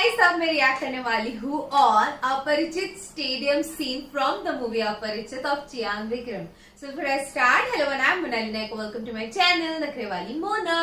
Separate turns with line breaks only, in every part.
Guys, अब मैं react करने वाली हूँ और Aparichit stadium scene from the movie Aparichit of Chiyaan Vikram. So फिर start. Hello I am Monali Nayak, welcome to my channel Nakhre Wali Mona.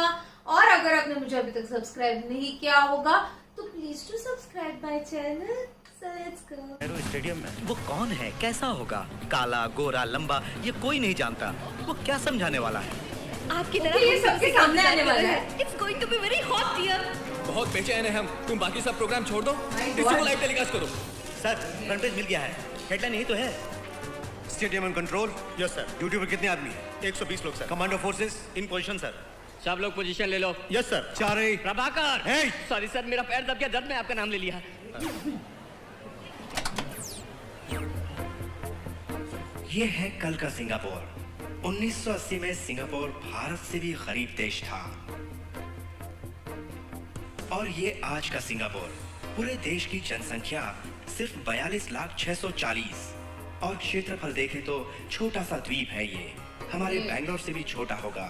और अगर आपने मुझे अभी तक सब्सक्राइब नहीं किया होगा तो please to subscribe my channel. So let's go.
Stadium में वो कौन है, कैसा होगा, काला गोरा लंबा, ये कोई नहीं जानता। वो क्या समझाने वाला है?
आपकी तरह
ये सबके सामने आने वाला है।
It's going to be very hot dear.
बहुत बेचैन है हम। तुम बाकी सब प्रोग्राम छोड़ दो, इसी को लाइव टेलीकास्ट करो।
सर, फ्रंट पेज मिल गया है, हेडलाइन यही तो है।
Stadium in control.
Yes sir.
Duty पर कितने आदमी हैं?
120 लोग sir.
Commando forces
in position sir.
सब लोग पोजीशन ले लो।
Yes sir.
चार ही।
प्रभाकर।
Hey!
सॉरी सर, मेरा पैर दब गया, दर्द में आपका नाम ले लिया।
ये है कल का सिंगापुर। 1980 में सिंगापुर भारत से भी गरीब देश था। और ये आज का सिंगापुर। पूरे देश की जनसंख्या सिर्फ 42,640 और क्षेत्रफल देखें तो छोटा सा द्वीप है ये। हमारे बैंगलोर से भी छोटा होगा।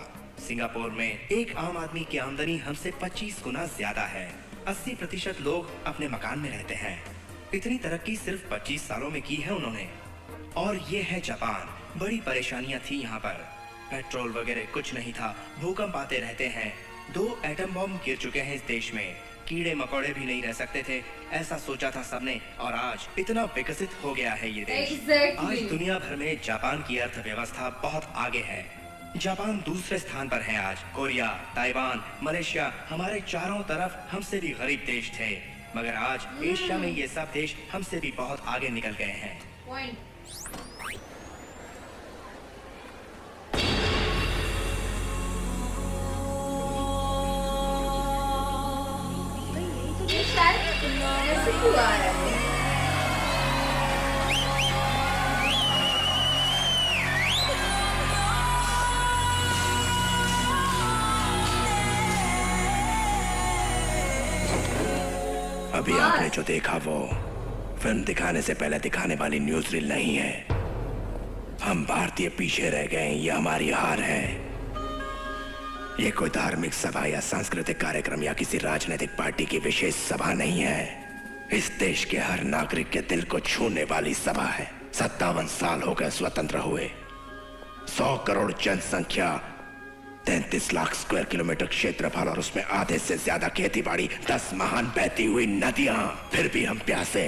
सिंगापुर में एक आम आदमी की आमदनी हमसे 25 गुना ज्यादा है। 80% लोग अपने मकान में रहते हैं। इतनी तरक्की सिर्फ 25 सालों में की है उन्होंने। और ये है जापान। बड़ी परेशानियां थी यहाँ पर। पेट्रोल वगैरह कुछ नहीं था, भूकंप आते रहते हैं। 2 एटम बम गिर चुके हैं इस देश में। कीड़े मकोड़े भी नहीं रह सकते थे, ऐसा सोचा था सबने। और आज इतना विकसित हो गया है ये देश। आज दुनिया भर में जापान की अर्थव्यवस्था बहुत आगे है। जापान दूसरे स्थान पर है आज। कोरिया, ताइवान, मलेशिया हमारे चारों तरफ हमसे भी गरीब देश थे, मगर आज एशिया में ये सब देश हमसे भी बहुत आगे निकल गए हैं।
ऐसे क्यों आ रहा है?
अभी आपने जो देखा वो फिल्म दिखाने से पहले दिखाने वाली न्यूज रील नहीं है। हम भारतीय पीछे रह गए, ये हमारी हार है। ये कोई धार्मिक सभा या सांस्कृतिक कार्यक्रम या किसी राजनीतिक पार्टी की विशेष सभा नहीं है। इस देश के हर नागरिक के दिल को छूने वाली सभा है। 57 साल हो गए स्वतंत्र हुए। 100 करोड़ जनसंख्या, 33 लाख स्क्वायर किलोमीटर क्षेत्रफल और उसमें आधे से ज्यादा खेतीबाड़ी, 10 महान बहती हुई नदियां। फिर भी हम प्यासे।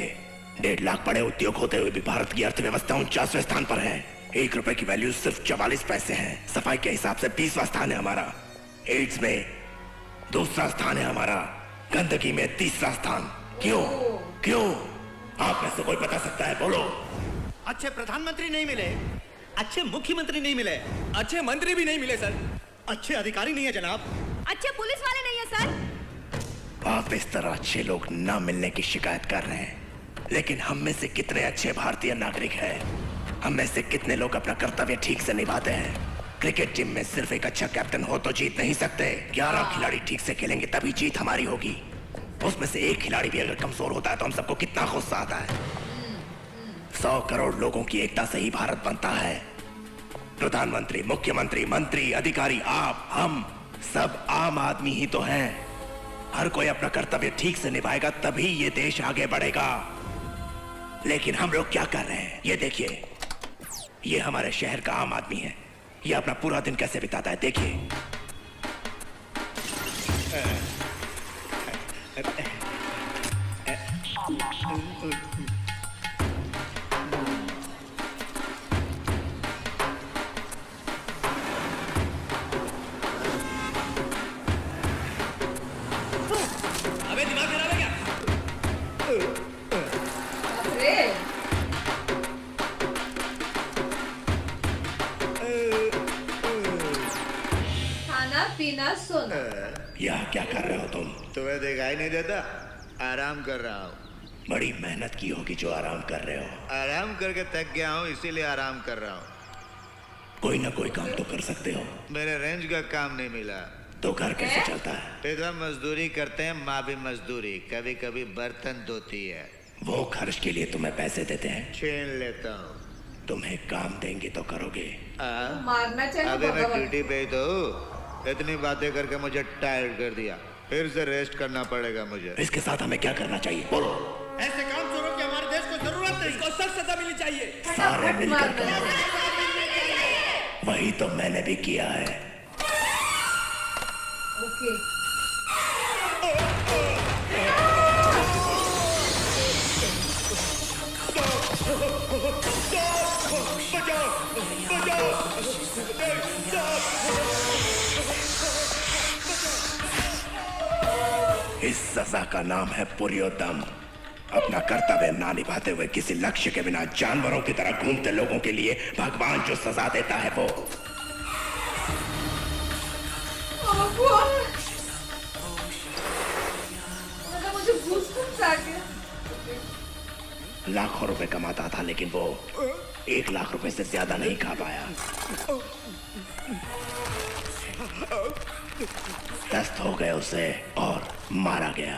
1.5 लाख बड़े उद्योग होते हुए भी भारत की अर्थव्यवस्था 49वें स्थान पर है। 1 रुपए की वैल्यू सिर्फ 44 पैसे है। सफाई के हिसाब से 20वां स्थान है हमारा। एड्स में 2रा स्थान है हमारा। गंदगी में 3रा स्थान। क्यों क्यों? आप में से कोई बता सकता है? बोलो।
अच्छे प्रधानमंत्री नहीं मिले, अच्छे मुख्यमंत्री नहीं मिले,
अच्छे मंत्री भी नहीं मिले सर।
अच्छे अधिकारी नहीं है जनाब,
अच्छे पुलिस वाले नहीं है सर।
आप इस तरह अच्छे लोग ना मिलने की शिकायत कर रहे हैं, लेकिन हम में से कितने अच्छे भारतीय नागरिक हैं? हम में से कितने लोग अपना कर्तव्य ठीक से निभाते हैं? क्रिकेट टीम में सिर्फ एक अच्छा कैप्टन हो तो जीत नहीं सकते। 11 खिलाड़ी ठीक से खेलेंगे तभी जीत हमारी होगी। उसमें से एक खिलाड़ी भी अगर कमजोर होता है तो हम सबको कितना गुस्सा आता है। 100 करोड़ लोगों की एकता से ही भारत बनता है। प्रधानमंत्री, मुख्यमंत्री, मंत्री, अधिकारी, आप, हम सब आम आदमी ही तो हैं। हर कोई अपना कर्तव्य ठीक से निभाएगा तभी ये देश आगे बढ़ेगा। लेकिन हम लोग क्या कर रहे हैं ये देखिए। ये हमारे शहर का आम आदमी है। ये अपना पूरा दिन कैसे बिताता है देखिए।
अबे दिमाग खराब है क्या?
अरे खाना पीना सोना।
यह क्या कर रहे हो तुम?
तुम्हें दिखाई नहीं देता? आराम कर रहा हूँ।
बड़ी मेहनत की होगी जो आराम कर रहे हो।
आराम करके थक गया हूँ, इसीलिए आराम कर रहा हूँ।
कोई ना कोई काम तो कर सकते हो।
मेरे रेंज का काम नहीं मिला
तो घर कैसे चलता है?
पिता मजदूरी करते हैं, माँ भी मजदूरी, कभी कभी बर्तन धोती है।
वो खर्च के लिए तुम्हें पैसे देते हैं?
छीन लेता हूँ।
तुम्हें काम देंगे तो करोगे।
मारना चाहिए
अभी मैं
भगवान।
ड्यूटी पे ही तो हूँ। इतनी बातें करके मुझे टायर्ड कर दिया। फिर से रेस्ट करना पड़ेगा मुझे।
इसके साथ हमें क्या करना चाहिए बोलो?
ऐसे काम चोरों की हमारे देश को जरूरत नहीं।
इसको सख्त सजा मिलनी चाहिए।
सारे मिलकर करो। वही तो मैंने भी किया है।
ओके
इस सजा का नाम है पुरुषोत्तम। अपना कर्तव्य ना निभाते हुए किसी लक्ष्य के बिना जानवरों की तरह घूमते लोगों के लिए भगवान जो सजा देता है वो।
मतलब मुझे गूज़बम्स आ गए।
लाखों रुपए कमाता था लेकिन वो 1 लाख रुपए से ज्यादा नहीं खा पाया। दस्त हो गए उसे और मारा गया।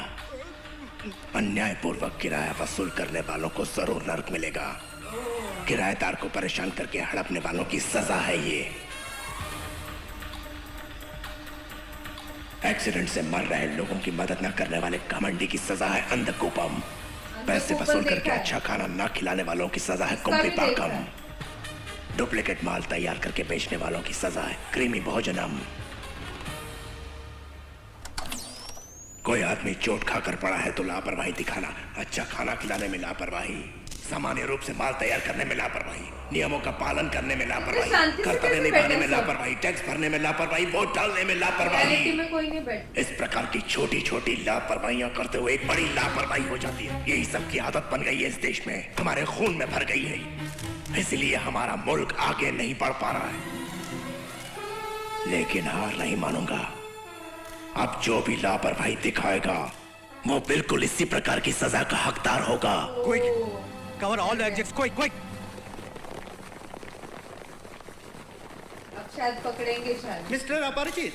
अन्यायपूर्वक किराया वसूल करने वालों को जरूर नर्क मिलेगा। किराएदार को परेशान करके हड़पने वालों की सजा है ये। एक्सीडेंट से मर रहे लोगों की मदद न करने वाले घमंडी की सजा है अंधकूपम। पैसे वसूल करके अच्छा खाना न खिलाने वालों की सजा है कुंभिपाकम। डुप्लीकेट माल तैयार करके बेचने वालों की सजा है कृमि भोजनम। कोई आदमी चोट खाकर पड़ा है तो लापरवाही दिखाना, अच्छा खाना खिलाने में लापरवाही, सामान्य रूप से माल तैयार करने में लापरवाही, नियमों का पालन करने में लापरवाही, कर्तव्य निभाने में लापरवाही, टैक्स भरने में लापरवाही, वोट डालने में लापरवाही।
में कोई नहीं बैठ।
इस प्रकार की छोटी छोटी लापरवाहियां करते हुए एक बड़ी लापरवाही हो जाती है। यही सब की आदत बन गई है इस देश में, हमारे खून में भर गई है। इसलिए हमारा मुल्क आगे नहीं बढ़ पा रहा है। लेकिन हार नहीं मानूंगा। अब जो भी लापरवाही दिखाएगा वो बिल्कुल इसी प्रकार की सजा का हकदार होगा।
Quick, cover all the exits, quick, quick.
अब शायद पकड़ेंगे शायद।
मिस्टर अपरिचित,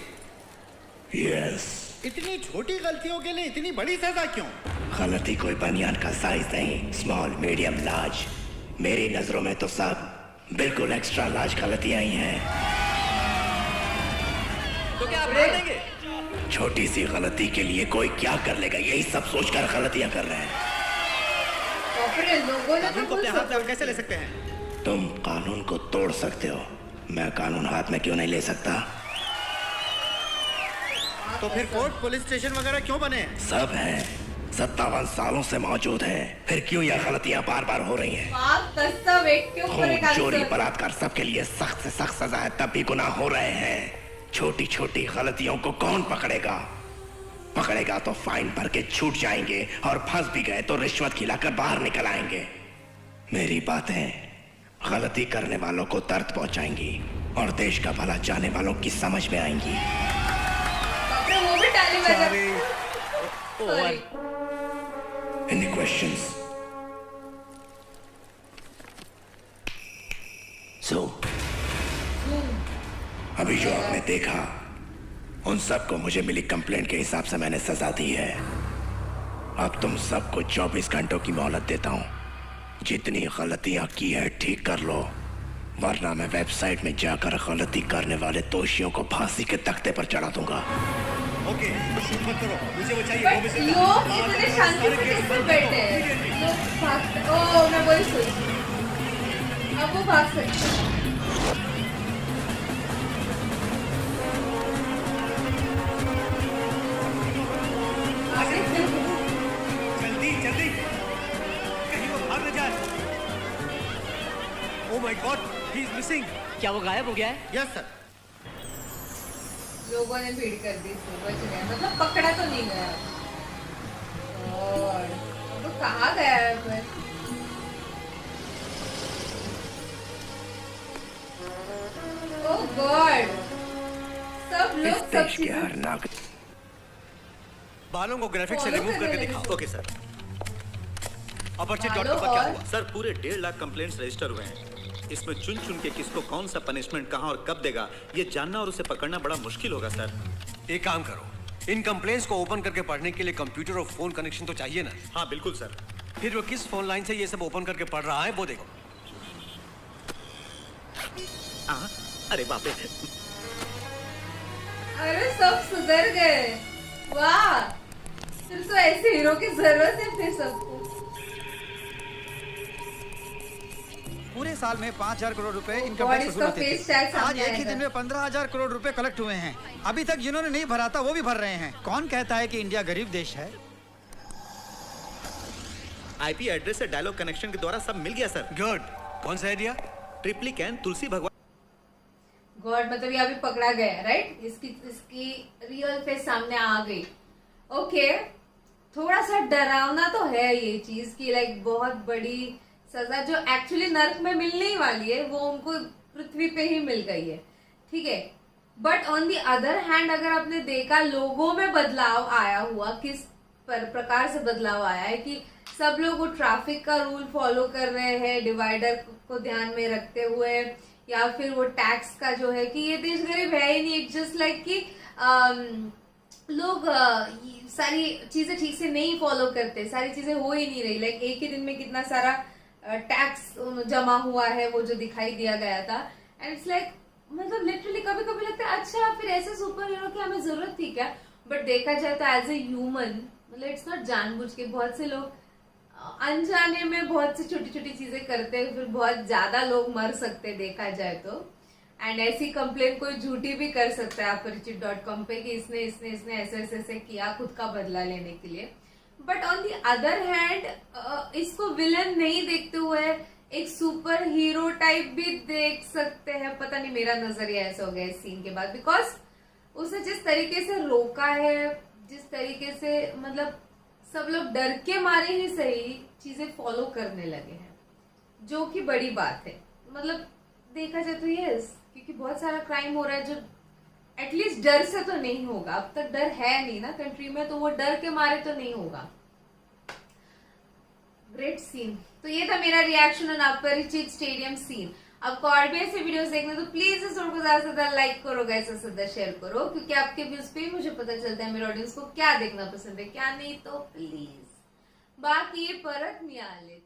यस।
इतनी छोटी गलतियों के लिए इतनी बड़ी सजा क्यों?
गलती कोई बनियान का साइज नहीं, स्मॉल मीडियम लार्ज। मेरी नजरों में तो सब बिल्कुल एक्स्ट्रा लार्ज गलतियां ही हैं।
तो क्या आप मार देंगे?
छोटी सी गलती के लिए कोई क्या कर लेगा, यही सब सोचकर गलतियां कर रहे हैं।
तो फिर लोगों ने
कानून को अपने हाथ में कैसे ले सकते हैं?
तुम कानून को तोड़ सकते हो, मैं कानून हाथ में क्यों नहीं ले सकता?
तो फिर कोर्ट, पुलिस स्टेशन वगैरह क्यों बने?
सब है, 57 सालों से मौजूद है। फिर क्यों यह गलतियां बार बार हो रही हैं? खून, चोरी, बलात्कार सबके लिए सख्त से सख्त सजा है, तब भी गुनाह हो रहे हैं। छोटी छोटी गलतियों को कौन पकड़ेगा? पकड़ेगा तो फाइन भर के छूट जाएंगे और फंस भी गए तो रिश्वत खिलाकर बाहर निकल आएंगे। मेरी बातें गलती करने वालों को दर्द पहुंचाएंगी और देश का भला चाहने वालों की समझ में आएंगी।
वो भी टाली बजा। Sorry.
Any questions? So, अभी जो आपने देखा उन सबको मुझे मिली कंप्लेंट के हिसाब से मैंने सजा दी है। अब तुम सबको 24 घंटों की मोहलत देता हूं। जितनी गलतियां की है ठीक कर लो, वरना मैं वेबसाइट में जाकर गलती करने वाले दोषियों को फांसी के तख्ते पर चढ़ा दूंगा।
ओके, शूट मत करो, मुझे वो चाहिए।
But लोग इतने शांति से कैसे बैठे हैं? लोग भागते। ओह, मैं वही सोची। अब वो भाग सकते हैं। आगे चलो।
जल्दी जल्दी, कहीं वो भाग न जाए। Oh my God, he is missing.
क्या वो गायब हो गया है?
Yes sir.
लोगों ने भीड़ कर दी, इसमें बच गया, मतलब पकड़ा तो नहीं गया। और तो कहाँ गया है फिर? ओह गॉड, सब
इस
लोग सब
देश के
चीजें।
हर नागरिक
बालों को ग्राफिक से
Follow
रिमूव करके
करने
दिखाओ। Okay sir. अपरिचित
बालों
डॉक्टर पर क्या
और-
हुआ?
सर पूरे 1.5 लाख कंप्लेंट्स रजिस्टर हुए हैं। इसमें चुन चुन के किसको कौन सा पनिशमेंट कहां और कब देगा ये जानना और उसे पकड़ना बड़ा मुश्किल होगा सर।
एक काम करो, इन कंप्लेंट्स को ओपन करके पढ़ने के लिए कंप्यूटर और फोन कनेक्शन तो चाहिए ना?
हाँ बिल्कुल सर।
फिर वो किस फोन लाइन से ये सब ओपन करके पढ़ रहा है वो देखो।
अरे बाप रे।
अरे सब सुधर गए। वाह, फिर तो ऐसे हीरो की जरूरत है फिर सबको।
पूरे साल में 5,000 करोड़ रुपए इनकम
और
टैक्स
इसका
वसूल होते
फेस
थे।
टैग सामने
आज एक ही
आएगा।
दिन में 15,000 करोड़ रुपए कलेक्ट हुए हैं। अभी तक जिन्होंने नहीं भरा था वो भी भर रहे हैं। कौन कहता है कि इंडिया गरीब देश है?
आईपी एड्रेस से डायलॉग कनेक्शन के द्वारा सब मिल गया सर।
गुड। कौन सा आइडिया?
ट्रिपली कैन तुलसी भगवान
गॉड, मतलब ये अभी पकड़ा गया, राइट? इसकी रियल फेस सामने आ गई। ओके, थोड़ा सा डरावना तो है ये चीज की, लाइक बहुत बड़ी सजा जो एक्चुअली नर्क में मिलने ही वाली है वो उनको पृथ्वी पे ही मिल गई है, ठीक है। But on the other hand अगर आपने देखा लोगों में बदलाव आया हुआ, किस प्रकार से बदलाव आया है कि सब लोग वो ट्रैफिक का रूल फॉलो कर रहे हैं डिवाइडर को ध्यान में रखते हुए, या फिर वो टैक्स का जो है कि ये देश गरीब है ही नहीं, इट्स जस्ट लाइक कि लोग सारी चीजें ठीक से नहीं फॉलो करते, सारी चीजें हो ही नहीं रही। लाइक एक ही दिन में कितना सारा टैक्स जमा हुआ है वो जो दिखाई दिया गया था, एंड इट्स लाइक मतलब लिटरली कभी कभी लगता है अच्छा फिर ऐसे सुपर हीरो की हमें जरूरत थी क्या? बट देखा जाए तो एज ए ह्यूमन, मतलब इट्स नॉट जानबूझ के, बहुत से लोग अनजाने में बहुत सी छोटी छोटी चीजें करते हैं, फिर बहुत ज्यादा लोग मर सकते देखा जाए तो। एंड ऐसी कंप्लेन कोई झूठी भी कर सकता है अपरिचित.com पे कि इसने इसने इसने ऐसे ऐसे ऐसे किया खुद का बदला लेने के लिए। But on the other hand इसको विलन नहीं देखते हुए एक सुपर हीरो टाइप भी देख सकते हैं। पता नहीं, मेरा नजरिया ऐसा हो गया इस सीन के बाद, बिकॉज उसे जिस तरीके से रोका है, जिस तरीके से मतलब सब लोग डर के मारे ही सही चीजें फॉलो करने लगे हैं, जो कि बड़ी बात है। मतलब देखा जाए तो यस, क्योंकि बहुत सारा क्राइम हो रहा है जो एटलीस्ट डर से तो नहीं होगा। अब तक डर है नहीं ना कंट्री में, तो वो डर के मारे तो नहीं होगा। Great scene. तो ये था मेरा reaction on Aparichit stadium scene. आपको और भी ऐसे वीडियोस देखने तो प्लीज इस वीडियो को ज्यादा से ज्यादा लाइक करो, गाइस, से ज्यादा शेयर करो, क्योंकि आपके व्यूज पे मुझे पता चलता है मेरे ऑडियंस को क्या देखना पसंद है क्या नहीं। तो प्लीज बाकी ये परत मिळालेच।